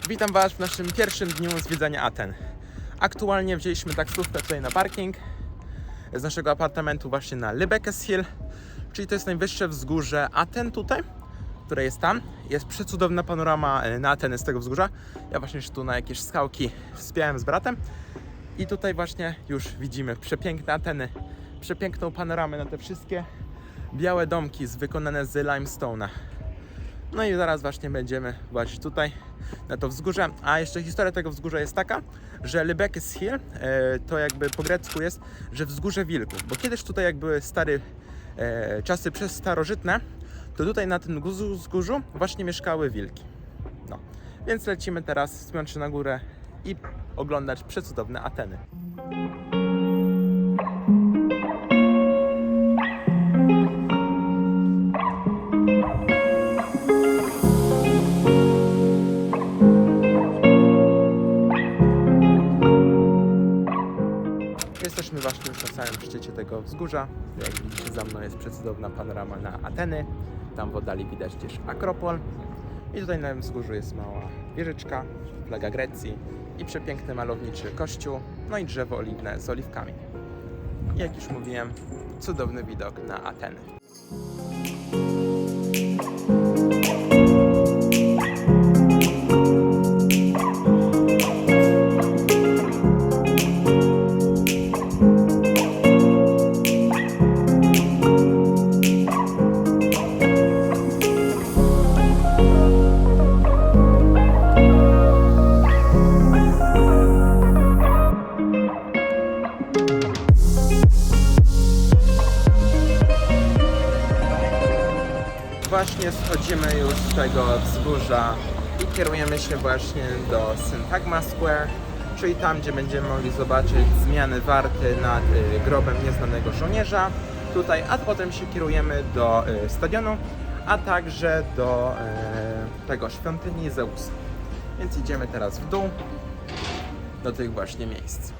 Witam Was w naszym pierwszym dniu zwiedzania Aten. Aktualnie wzięliśmy taksówkę tutaj na parking z naszego apartamentu właśnie na Lübeckes Hill, czyli to jest najwyższe wzgórze Aten tutaj, które jest tam. Jest przecudowna panorama na Ateny z tego wzgórza. Ja właśnie się tu na jakieś skałki wspiąłem z bratem i tutaj właśnie już widzimy przepiękne Ateny, przepiękną panoramę na te wszystkie białe domki wykonane z limestone'a. No i zaraz właśnie będziemy właśnie tutaj na to wzgórze. A jeszcze historia tego wzgórza jest taka, że Lübeckes Hill to jakby po grecku jest, że wzgórze wilków, bo kiedyś tutaj jak były stare czasy starożytne, to tutaj na tym wzgórzu właśnie mieszkały wilki. No, więc lecimy teraz wspiąć się na górę i oglądać przecudowne Ateny. Jesteśmy właśnie już na samym szczycie tego wzgórza. Jak widzicie, za mną jest przecudowna panorama na Ateny. Tam w oddali widać też Akropol. I tutaj na tym wzgórzu jest mała wieżyczka, flaga Grecji i przepiękny malowniczy kościół, no i drzewo oliwne z oliwkami. I jak już mówiłem, cudowny widok na Ateny. Właśnie schodzimy już z tego wzgórza i kierujemy się właśnie do Syntagma Square, czyli tam, gdzie będziemy mogli zobaczyć zmiany warty nad grobem nieznanego żołnierza tutaj, a potem się kierujemy do stadionu, a także do tego świątyni Zeusa. Więc idziemy teraz w dół do tych właśnie miejsc.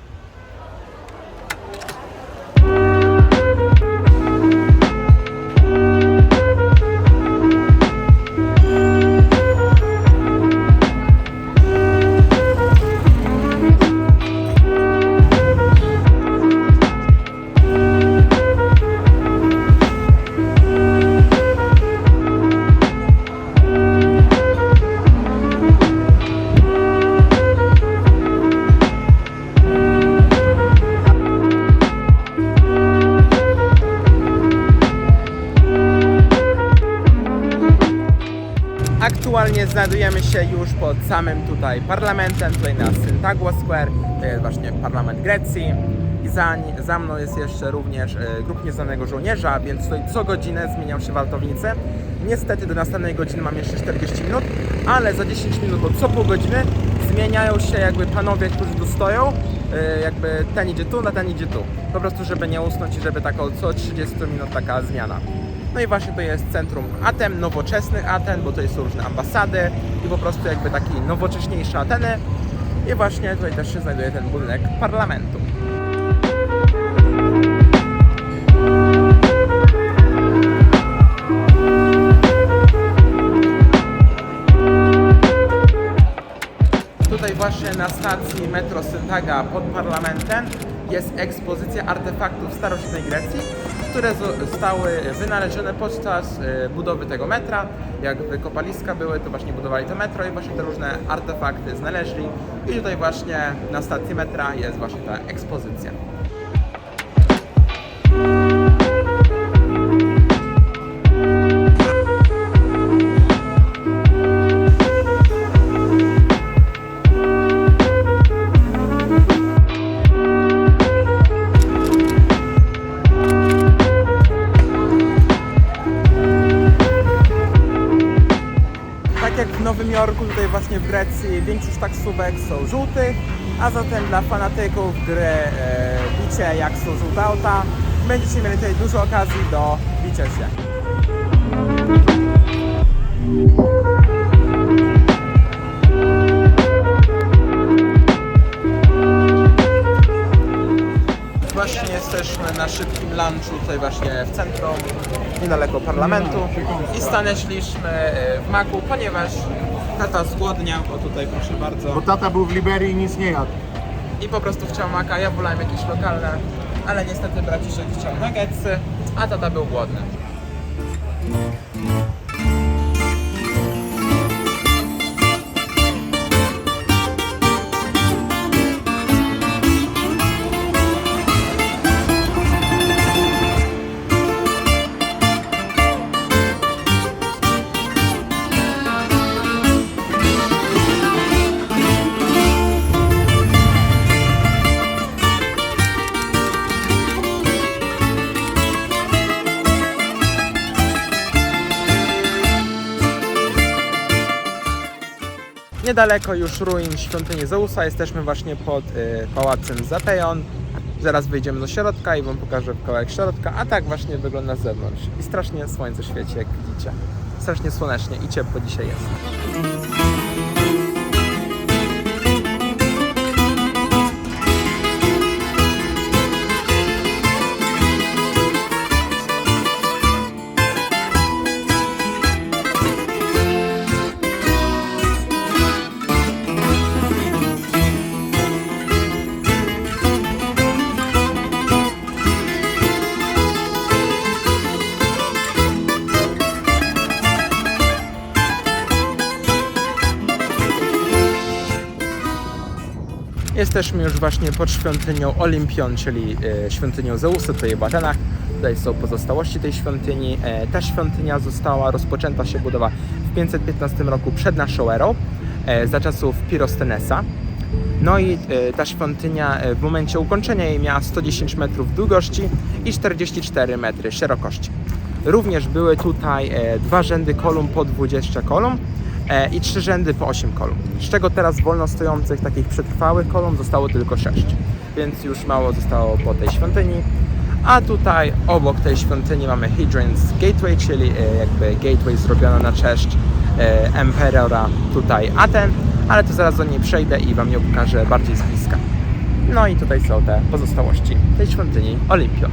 Aktualnie znajdujemy się już pod samym tutaj parlamentem, tutaj na Syntagma Square, to jest właśnie parlament Grecji i za mną jest jeszcze również grób nieznanego żołnierza, więc tutaj co godzinę zmienią się wartownicy. Niestety do następnej godziny mam jeszcze 40 minut, ale za 10 minut, bo co pół godziny zmieniają się jakby panowie, którzy tu stoją, jakby ten idzie tu, a ten idzie tu. Po prostu żeby nie usnąć i żeby taką co 30 minut taka zmiana. No i właśnie to jest centrum Aten, nowoczesnych Aten, bo tutaj są różne ambasady i po prostu jakby taki nowocześniejsze Ateny. I właśnie tutaj też się znajduje ten budynek parlamentu. Tutaj właśnie na stacji metro Syntaga pod parlamentem jest ekspozycja artefaktów starożytnej Grecji, które zostały wynalezione podczas budowy tego metra. Jak wykopaliska były, to właśnie budowali to metro i właśnie te różne artefakty znaleźli. I tutaj właśnie na stacji metra jest właśnie ta ekspozycja. Jak w Nowym Jorku, tutaj właśnie w Grecji większość taksówek są żółtych, a zatem dla fanatyków gry bicie jak są żółte auta, będziecie mieli tutaj dużo okazji do bicia się. Właśnie jesteśmy na szybkim lunchu tutaj właśnie w centrum, niedaleko parlamentu i stanęliśmy w Maku, ponieważ tata zgłodniał, bo tutaj proszę bardzo. Bo tata był w Liberii i nic nie jadł. I po prostu chciał Maka, ja wolałem jakieś lokalne, ale niestety braciszek chciał nuggetsy, a tata był głodny. Niedaleko już ruin świątyni Zeusa, jesteśmy właśnie pod pałacem Zateion. Zaraz wyjdziemy do środka i wam pokażę kawałek środka, a tak właśnie wygląda z zewnątrz. I strasznie słońce świeci, jak widzicie. Strasznie słonecznie i ciepło dzisiaj jest. Jesteśmy już właśnie pod świątynią Olimpion, czyli świątynią Zeusa, tutaj w Atenach. Tutaj są pozostałości tej świątyni. Ta świątynia została rozpoczęta się budowa w 515 roku przed naszą erą, za czasów Pirostenesa. No i ta świątynia w momencie ukończenia jej miała 110 metrów długości i 44 metry szerokości. Również były tutaj 2 rzędy kolumn po 20 kolumn i 3 rzędy po 8 kolumn, z czego teraz wolno stojących takich przetrwałych kolumn zostało tylko 6, więc już mało zostało po tej świątyni. A tutaj obok tej świątyni mamy Hadrian's Gateway, czyli jakby gateway zrobiona na cześć emperora tutaj Aten, ale to zaraz do niej przejdę i wam ją pokażę bardziej z bliska. No i tutaj są te pozostałości tej świątyni Olimpion.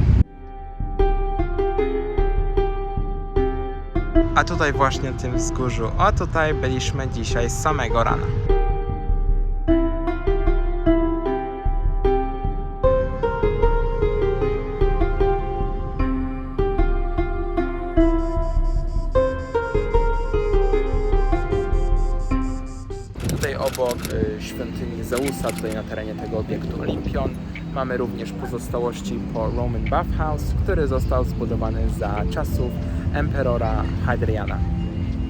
A tutaj właśnie tym wzgórzu, o tutaj byliśmy dzisiaj z samego rana. Tutaj obok świątyni Zeusa, tutaj na terenie tego obiektu Olimpion, mamy również pozostałości po Roman Bathhouse, który został zbudowany za czasów emperora Hadriana.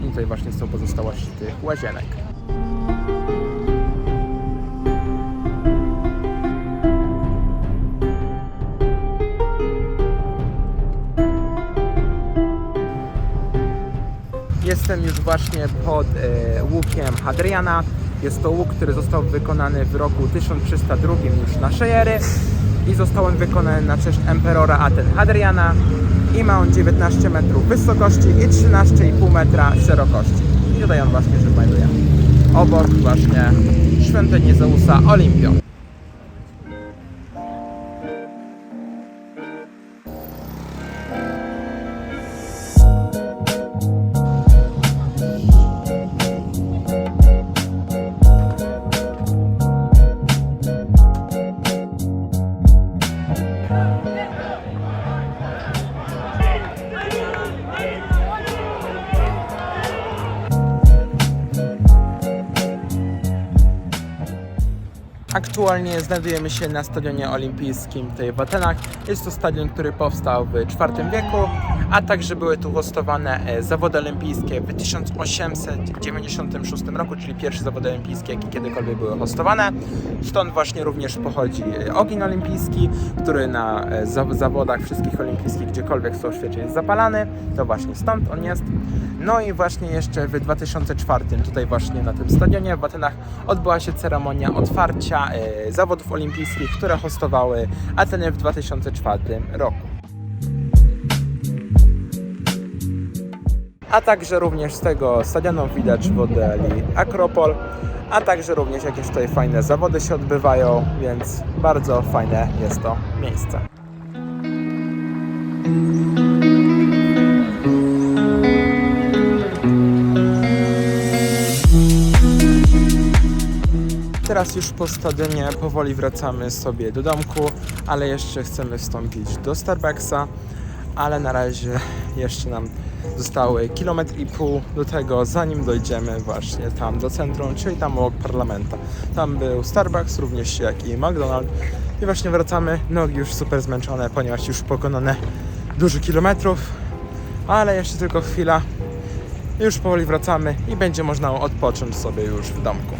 I tutaj właśnie są pozostałości tych łazienek. Jestem już właśnie pod łukiem Hadriana. Jest to łuk, który został wykonany w roku 1302 już naszej ery i został on wykonany na cześć emperora Aten Hadriana i ma on 19 metrów wysokości i 13,5 metra szerokości. I tutaj on właśnie się znajduje. Obok właśnie świątyni Zeusa Olimpion. Aktualnie znajdujemy się na stadionie olimpijskim tutaj w Atenach. Jest to stadion, który powstał w IV wieku, a także były tu hostowane zawody olimpijskie w 1896 roku, czyli pierwsze zawody olimpijskie, jakie kiedykolwiek były hostowane. Stąd właśnie również pochodzi ogień olimpijski, który na zawodach wszystkich olimpijskich, gdziekolwiek są w świecie, jest zapalany. To właśnie stąd on jest. No i właśnie jeszcze w 2004 tutaj właśnie na tym stadionie w Atenach odbyła się ceremonia otwarcia zawodów olimpijskich, które hostowały Ateny w 2004 roku. A także również z tego stadionu widać wodę Akropol, a także również jakieś tutaj fajne zawody się odbywają, więc bardzo fajne jest to miejsce. Teraz już po stadionie powoli wracamy sobie do domku, ale jeszcze chcemy wstąpić do Starbucksa, ale na razie jeszcze nam zostały 1,5 km do tego, zanim dojdziemy właśnie tam do centrum, czyli tam obok parlamentu. Tam był Starbucks, również jak i McDonald's. I właśnie wracamy, nogi już super zmęczone, ponieważ już pokonane dużo kilometrów, ale jeszcze tylko chwila. Już powoli wracamy i będzie można odpocząć sobie już w domku.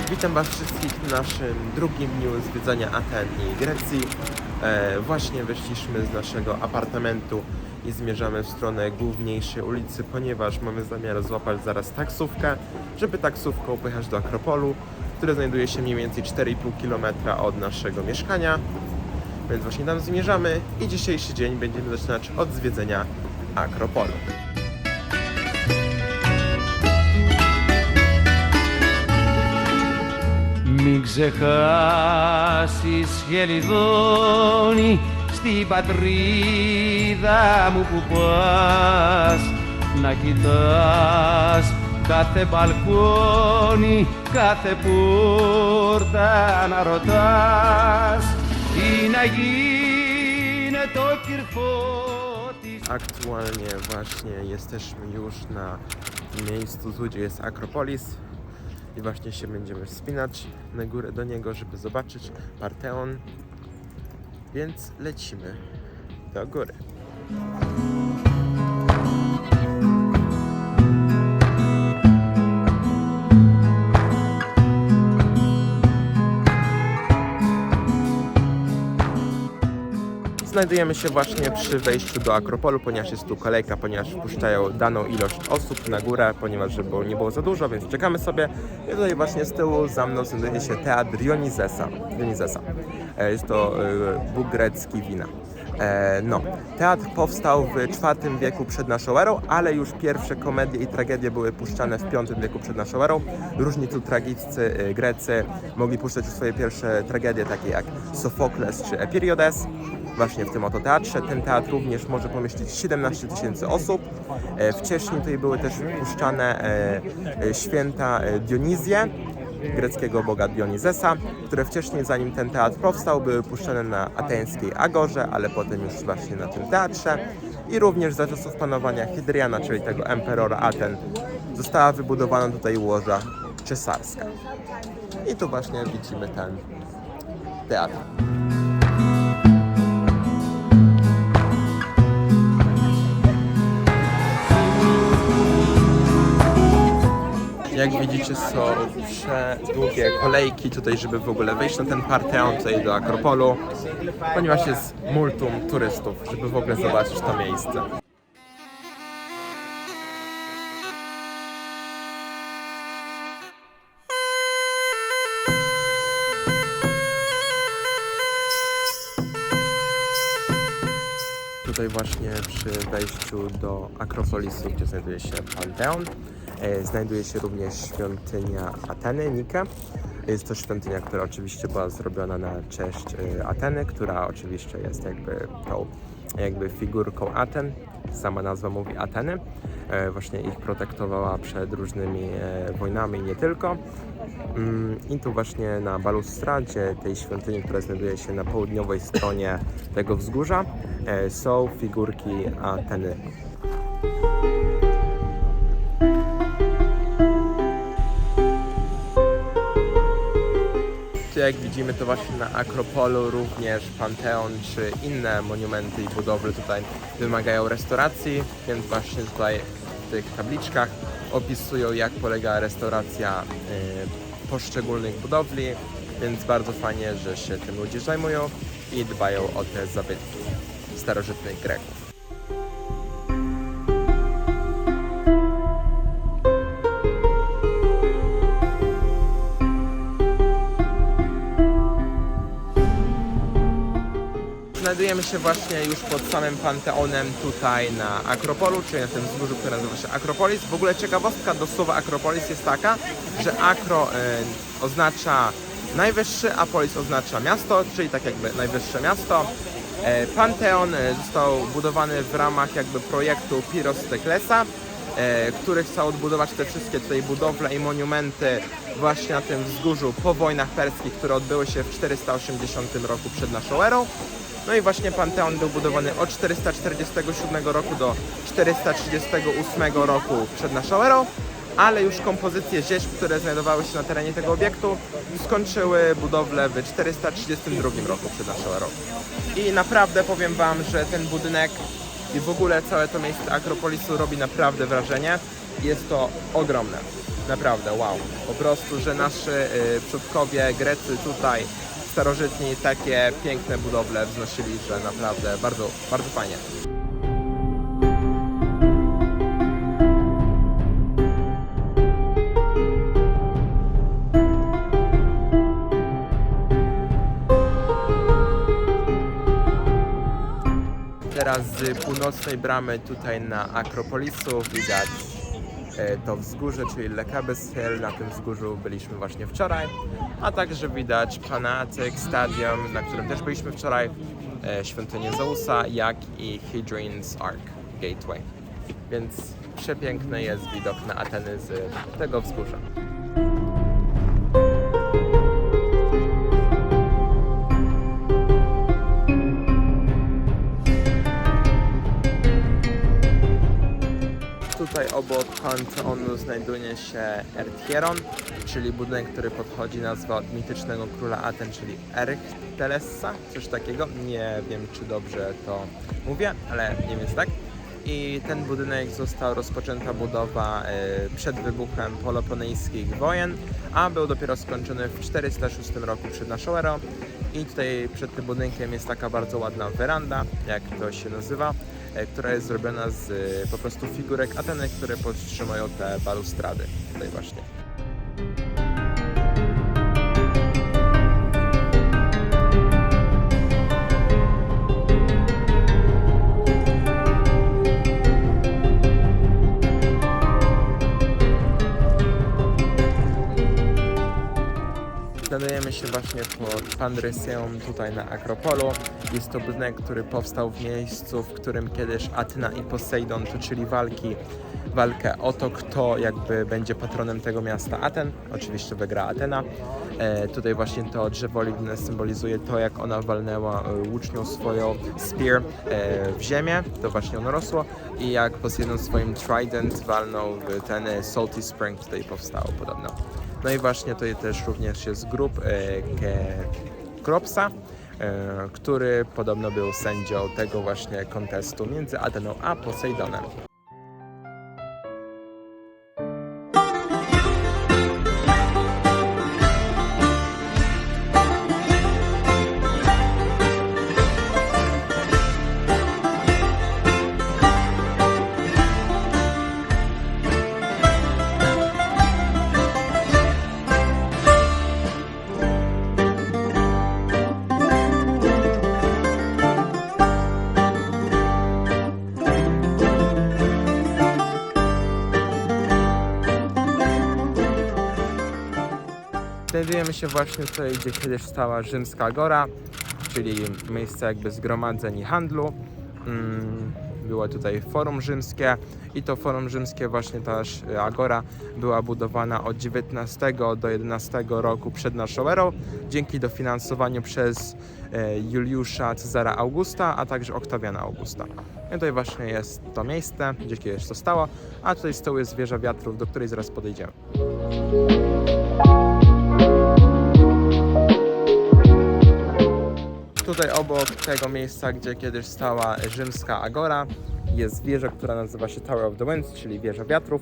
Witam Was wszystkich w naszym drugim dniu zwiedzania Aten i Grecji. Właśnie wyszliśmy z naszego apartamentu i zmierzamy w stronę główniejszej ulicy, ponieważ mamy zamiar złapać zaraz taksówkę, żeby taksówką pojechać do Akropolu, które znajduje się mniej więcej 4,5 km od naszego mieszkania. Więc właśnie tam zmierzamy i dzisiejszy dzień będziemy zaczynać od zwiedzenia Akropolu. Μην ξεχάσεις Χελιδόνη στην πατρίδα μου που πας, να κοιτάς κάθε μπαλκόνι, κάθε πόρτα να ρωτάς τι να γίνεται ο κυρφώτης. Aktualnie właśnie jesteśmy już na miejscu, gdzie jest Akropolis. I właśnie się będziemy wspinać na górę do niego, żeby zobaczyć Parteon. Więc lecimy do góry. Znajdujemy się właśnie przy wejściu do Akropolu, ponieważ jest tu kolejka, ponieważ wpuszczają daną ilość osób na górę, ponieważ żeby nie było za dużo, więc czekamy sobie. I tutaj właśnie z tyłu za mną znajduje się teatr Dionizesa. Jest to bóg grecki wina. Teatr powstał w IV wieku przed naszą erą, ale już pierwsze komedie i tragedie były puszczane w V wieku przed naszą erą. Różni tu tragicy Grecy mogli puszczać już swoje pierwsze tragedie, takie jak Sofokles czy Epiriodes. Właśnie w tym oto teatrze. Ten teatr również może pomieścić 17 000 osób. Wcześniej tutaj były też puszczane święta Dionizję, greckiego boga Dionizesa, które wcześniej, zanim ten teatr powstał, były puszczane na ateńskiej Agorze, ale potem już właśnie na tym teatrze. I również za czasów panowania Hadriana, czyli tego emperora Aten, została wybudowana tutaj łoża cesarska. I tu właśnie widzimy ten teatr. Jak widzicie, są przedługie kolejki tutaj, żeby w ogóle wejść na ten Partheon, tutaj do Akropolu, ponieważ jest multum turystów, żeby w ogóle zobaczyć to miejsce. Tutaj właśnie przy wejściu do Akropolisu, gdzie znajduje się Panteon, znajduje się również świątynia Ateny, Nike. Jest to świątynia, która oczywiście była zrobiona na cześć Ateny, która oczywiście jest tą figurką Aten. Sama nazwa mówi Ateny. Właśnie ich protektowała przed różnymi wojnami i nie tylko. I tu właśnie na balustradzie tej świątyni, która znajduje się na południowej stronie tego wzgórza, są figurki Ateny. Jak widzimy, to właśnie na Akropolu również Panteon czy inne monumenty i budowle tutaj wymagają restauracji, więc właśnie tutaj w tych tabliczkach opisują, jak polega restauracja poszczególnych budowli, więc bardzo fajnie, że się tym ludzie zajmują i dbają o te zabytki starożytnych Greków. Znajdujemy się właśnie już pod samym Panteonem tutaj na Akropolu, czyli na tym wzgórzu, które nazywa się Akropolis. W ogóle ciekawostka do słowa Akropolis jest taka, że akro oznacza najwyższy, a polis oznacza miasto, czyli tak jakby najwyższe miasto. Panteon został budowany w ramach projektu Pirosteklesa, który chciał odbudować te wszystkie tutaj budowle i monumenty właśnie na tym wzgórzu po wojnach perskich, które odbyły się w 480 roku przed naszą erą. No i właśnie Panteon był budowany od 447 roku do 438 roku przed naszą erą, ale już kompozycje ziemb, które znajdowały się na terenie tego obiektu, skończyły budowlę w 432 roku przed naszą erą. I naprawdę powiem Wam, że ten budynek i w ogóle całe to miejsce Akropolisu robi naprawdę wrażenie. Jest to ogromne. Naprawdę, wow. Po prostu, że nasi przodkowie Grecy tutaj starożytni takie piękne budowle wznosili, że naprawdę bardzo, bardzo fajnie. Teraz z północnej bramy tutaj na Akropolisu widać to wzgórze, czyli Lekabes Hill. Na tym wzgórzu byliśmy właśnie wczoraj, a także widać Panathek Stadium, na którym też byliśmy wczoraj, świątynię Zeusa, jak i Hadrian's Ark Gateway. Więc przepiękny jest widok na Ateny z tego wzgórza. Tutaj obok Panteonu znajduje się Erthieron, czyli budynek, który podchodzi nazwa od mitycznego króla Aten, czyli Erychtelesa, coś takiego. Nie wiem, czy dobrze to mówię, ale mniej więcej tak. I ten budynek został rozpoczęta budowa przed wybuchem Peloponejskich wojen, a był dopiero skończony w 406 roku przed naszą erą. I tutaj przed tym budynkiem jest taka bardzo ładna weranda, jak to się nazywa, która jest zrobiona z po prostu figurek Ateny, które podtrzymują te balustrady tutaj właśnie. Znajdujemy się właśnie pod Pandryseum tutaj na Akropolu. Jest to budynek, który powstał w miejscu, w którym kiedyś Athena i Poseidon toczyli walkę o to, kto będzie patronem tego miasta Aten. Oczywiście wygra Atena. Tutaj właśnie to drzewo oliwne symbolizuje to, jak ona walnęła łucznią swoją spear w ziemię. To właśnie ono rosło. I jak Poseidon swoim trident walnął w ten salty spring, tutaj powstało podobno. No i właśnie to też również jest grób Kropsa, który podobno był sędzią tego właśnie kontestu między Ateną a Posejdonem. Znajdujemy się właśnie tutaj, gdzie kiedyś stała Rzymska Agora, czyli miejsce jakby zgromadzeń i handlu. Było tutaj Forum Rzymskie i to Forum Rzymskie, właśnie też Agora, była budowana od XIX do XI roku przed naszą erą dzięki dofinansowaniu przez Juliusza Cezara Augusta, a także Oktawiana Augusta. I tutaj właśnie jest to miejsce, gdzie kiedyś to stało, a tutaj z tyłu jest wieża wiatrów, do której zaraz podejdziemy. Tutaj obok tego miejsca, gdzie kiedyś stała Rzymska Agora, jest wieża, która nazywa się Tower of the Winds, czyli wieża wiatrów.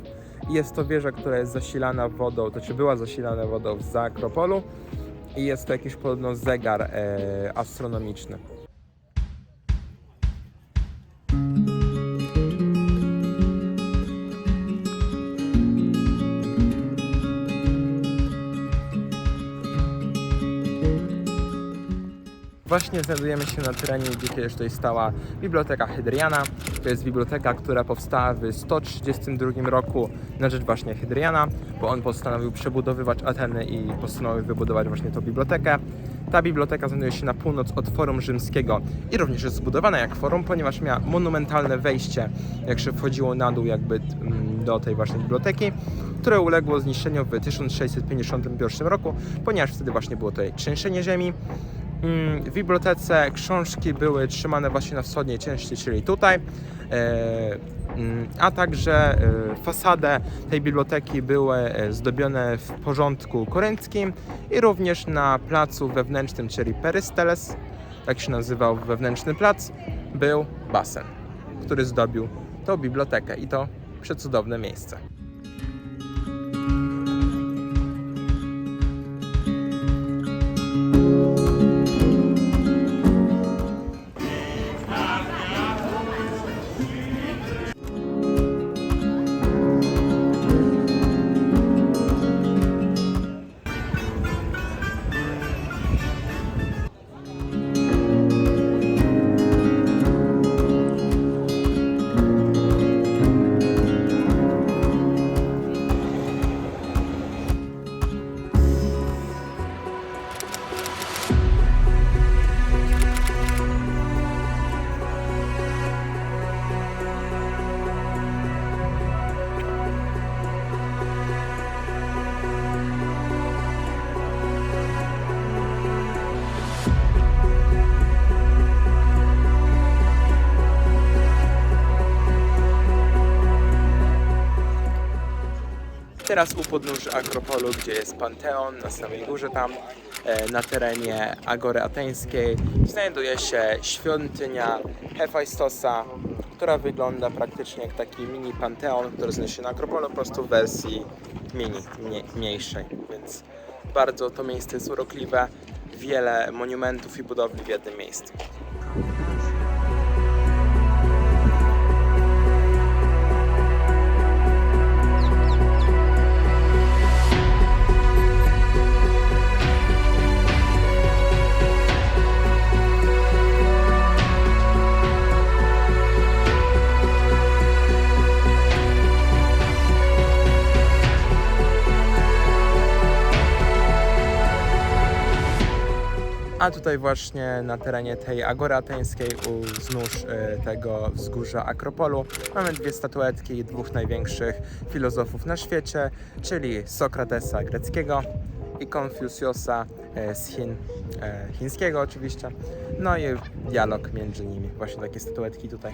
I jest to wieża, która jest zasilana wodą, to czy była zasilana wodą z Akropolu i jest to jakiś podobno zegar astronomiczny. Właśnie znajdujemy się na terenie, gdzie kiedyś tutaj stała Biblioteka Hadriana. To jest biblioteka, która powstała w 132 roku na rzecz właśnie Hadriana, bo on postanowił przebudowywać Ateny i postanowił wybudować właśnie tą bibliotekę. Ta biblioteka znajduje się na północ od Forum Rzymskiego i również jest zbudowana jak forum, ponieważ miała monumentalne wejście, jak się wchodziło na dół jakby do tej właśnie biblioteki, które uległo zniszczeniu w 1651 roku, ponieważ wtedy właśnie było tutaj trzęsienie ziemi. W bibliotece książki były trzymane właśnie na wschodniej części, czyli tutaj, a także fasadę tej biblioteki były zdobione w porządku korynckim i również na placu wewnętrznym, czyli Perysteles, tak się nazywał wewnętrzny plac, był basen, który zdobił tą bibliotekę i to przecudowne miejsce. Teraz u podnóży Akropolu, gdzie jest Panteon, na samej górze tam, na terenie Agory Ateńskiej, znajduje się świątynia Hefajstosa, która wygląda praktycznie jak taki mini Panteon, który znajduje się na Akropolu, po prostu w wersji mniejszej, więc bardzo to miejsce jest urokliwe, wiele monumentów i budowli w jednym miejscu. A tutaj właśnie na terenie tej Agory Ateńskiej u wzdłuż tego wzgórza Akropolu mamy dwie statuetki dwóch największych filozofów na świecie, czyli Sokratesa greckiego i Konfucjusa z Chin, chińskiego oczywiście. No i dialog między nimi, właśnie takie statuetki tutaj.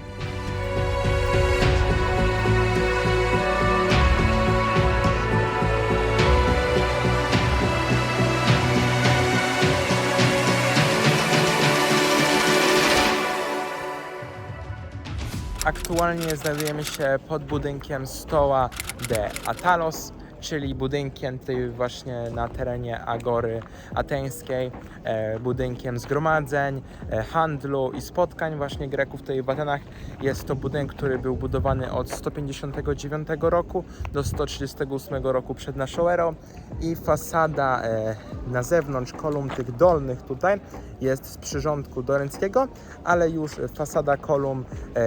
Aktualnie znajdujemy się pod budynkiem Stoa de Atalos, czyli budynkiem tutaj właśnie na terenie Agory Ateńskiej, budynkiem zgromadzeń, handlu i spotkań właśnie Greków tutaj w Atenach. Jest to budynek, który był budowany od 159 roku do 138 roku przed naszą erą i fasada na zewnątrz kolumn tych dolnych tutaj jest z przyrządku dorynckiego, ale już fasada kolumn,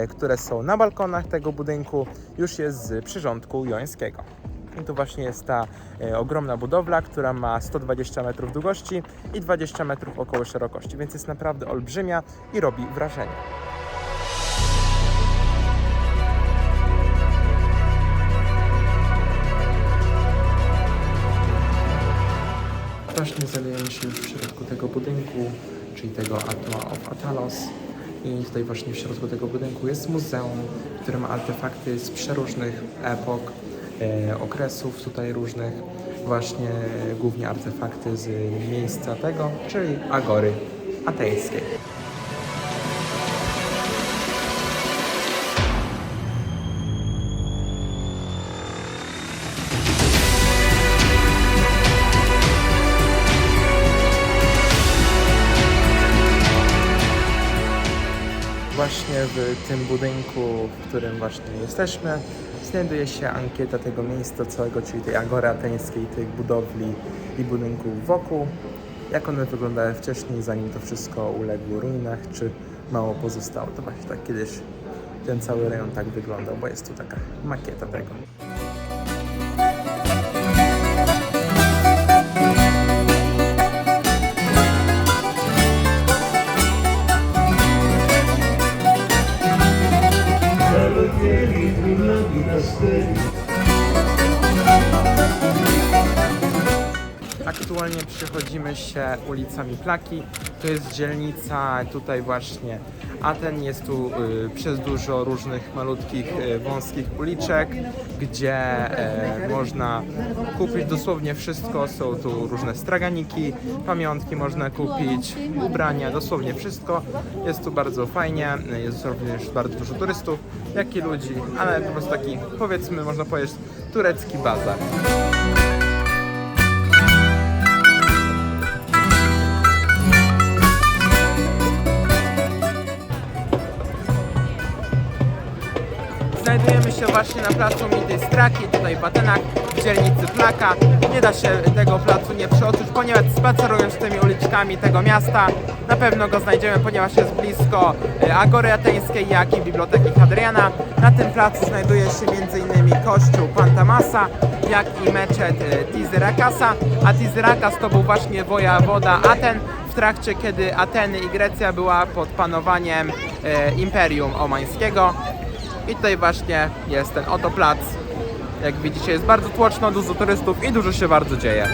które są na balkonach tego budynku, już jest z przyrządku jońskiego. I tu właśnie jest ta ogromna budowla, która ma 120 metrów długości i 20 metrów około szerokości, więc jest naprawdę olbrzymia i robi wrażenie. Właśnie znajdujemy się już w środku tego budynku, czyli tego Atua of Atalos. I tutaj właśnie w środku tego budynku jest muzeum, które ma artefakty z przeróżnych epok, okresów tutaj różnych. Właśnie głównie artefakty z miejsca tego, czyli Agory ateńskiej. Właśnie w tym budynku, w którym właśnie jesteśmy, znajduje się ankieta tego miejsca całego, czyli tej Agory ateńskiej, tych budowli i budynków wokół. Jak one wyglądały wcześniej, zanim to wszystko uległo ruinach, czy mało pozostało. To właśnie tak kiedyś ten cały rejon tak wyglądał, bo jest tu taka makieta tego. Aktualnie przechodzimy się ulicami Plaki. To jest dzielnica tutaj właśnie Aten. Jest tu przez dużo różnych malutkich, wąskich uliczek, gdzie można kupić dosłownie wszystko. Są tu różne straganiki, pamiątki można kupić, ubrania, dosłownie wszystko. Jest tu bardzo fajnie, jest również bardzo dużo turystów, jak i ludzi, ale po prostu taki, powiedzmy, można powiedzieć, turecki bazar. Znajdujemy się właśnie na placu Mity Straki, tutaj w Atenach, w dzielnicy Plaka. Nie da się tego placu nie przeoczyć, ponieważ spacerując tymi uliczkami tego miasta, na pewno go znajdziemy, ponieważ jest blisko Agory Ateńskiej, jak i Biblioteki Hadriana. Na tym placu znajduje się m.in. kościół Pantamasa, jak i meczet Tizyrakasa, a Tizyrakas to był właśnie wojewoda Aten w trakcie, kiedy Ateny i Grecja była pod panowaniem Imperium Omańskiego. I tutaj właśnie jest ten oto plac. Jak widzicie, jest bardzo tłoczno, dużo turystów i dużo się bardzo dzieje.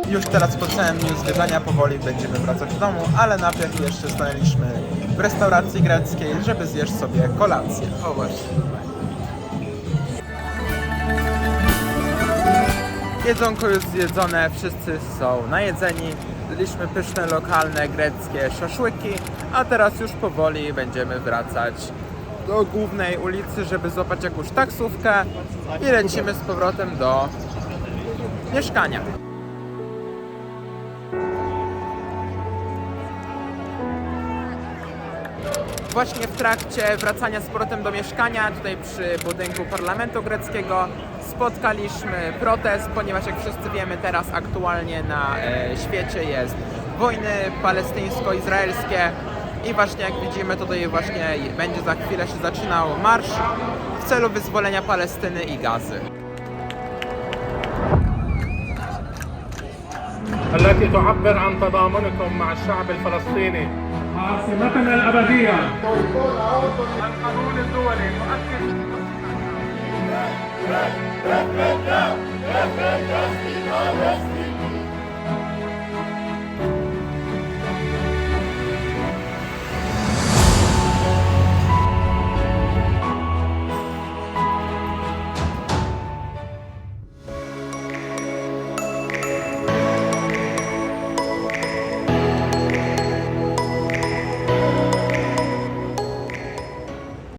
Już teraz po całym dniu zwiedzania powoli będziemy wracać do domu, ale najpierw jeszcze stanęliśmy w restauracji greckiej, żeby zjeść sobie kolację. O właśnie. Jedzonko już zjedzone, wszyscy są najedzeni. Zjedliśmy pyszne, lokalne, greckie szaszłyki, a teraz już powoli będziemy wracać do głównej ulicy, żeby złapać jakąś taksówkę i lecimy z powrotem do mieszkania. Właśnie w trakcie wracania z powrotem do mieszkania, tutaj przy budynku parlamentu greckiego, spotkaliśmy protest, ponieważ jak wszyscy wiemy, teraz aktualnie na świecie jest wojny palestyńsko-izraelskie i właśnie jak widzimy, tutaj właśnie będzie za chwilę się zaczynał marsz w celu wyzwolenia Palestyny i Gazy. التي تعبر عن تضامنكم مع الشعب الفلسطيني. عاصمتنا الأبدية. القانون الدولي مؤكد.